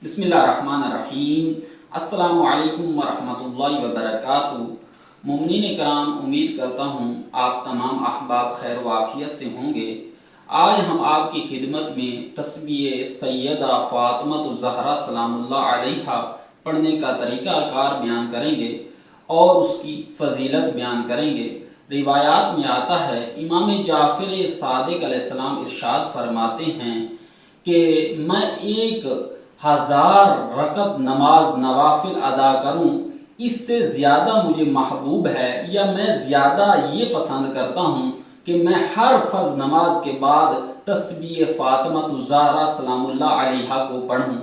बिस्मिल्लाहिर्रहमानिर्रहीम। अस्सलामु अलैकुम वरहमतुल्लाहि वबरकातुहू। मोमिनीन कराम, उम्मीद करता हूँ आप तमाम अहबाब खैर वाफियत से होंगे। आज हम आपकी खिदमत में तस्बीह सैयदा फ़ातिमा ज़हरा सलामुल्लाह अलैहा पढ़ने का तरीक़ा कार बयान करेंगे और उसकी फ़जीलत बयान करेंगे। रिवायात में आता है, इमाम जाफ़र सादिक़ अलैहिस्सलाम इरशाद फरमाते हैं कि मैं 1000 रकत नमाज नवाफिल अदा करूं, इससे ज़्यादा मुझे महबूब है, या मैं ज़्यादा ये पसंद करता हूं कि मैं हर फ़र्ज़ नमाज के बाद तस्बीह फ़ातिमा ज़हरा सलामुल्लाह अलैहा को पढ़ूं।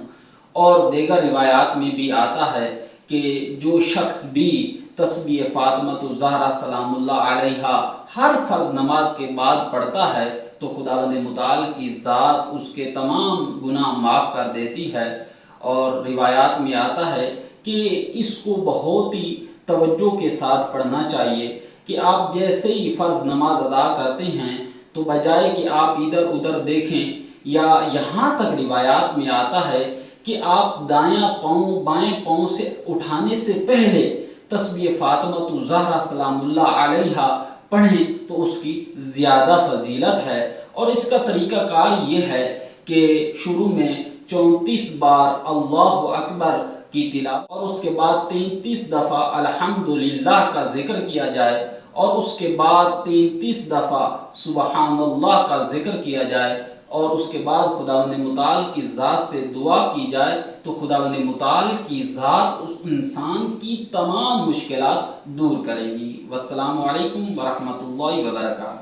और दीगर रिवायात में भी आता है कि जो शख्स भी तस्बीह फ़ातिमा ज़हरा सलामुल्लाह अलैहा हर फ़र्ज़ नमाज के बाद पढ़ता है तो खुदावंद मुताल की ज़ात उसके तमाम गुनाह माफ़ कर देती है। और रिवायात में आता है कि इसको बहुत ही तवज्जो के साथ पढ़ना चाहिए कि आप जैसे ही फ़र्ज़ नमाज अदा करते हैं तो बजाय कि आप इधर उधर देखें, या यहाँ तक रिवायात में आता है कि आप दायां पाँव बाएं पाँव से उठाने से पहले तस्बीह फ़ातिमा ज़हरा सलामुल्लाह अलैहा पढ़ें तो उसकी ज़्यादा फजीलत है। और इसका तरीक़ा कार ये है कि शुरू में 34 बार अल्लाहु अकबर की तिलावत और उसके बाद 33 दफ़ा अल्हम्दुलिल्लाह का जिक्र किया जाए और उसके बाद 33 दफ़ा सुबहानल्लाह का जिक्र किया जाए और उसके बाद खुदावंद मुताल की ज़ात से दुआ की जाए तो खुदावंद मुताल की ज़ात उस इंसान की तमाम मुश्किलात दूर करेगी। वस्सलामु अलैकुम वरहमतुल्लाहि वबरकातुहू।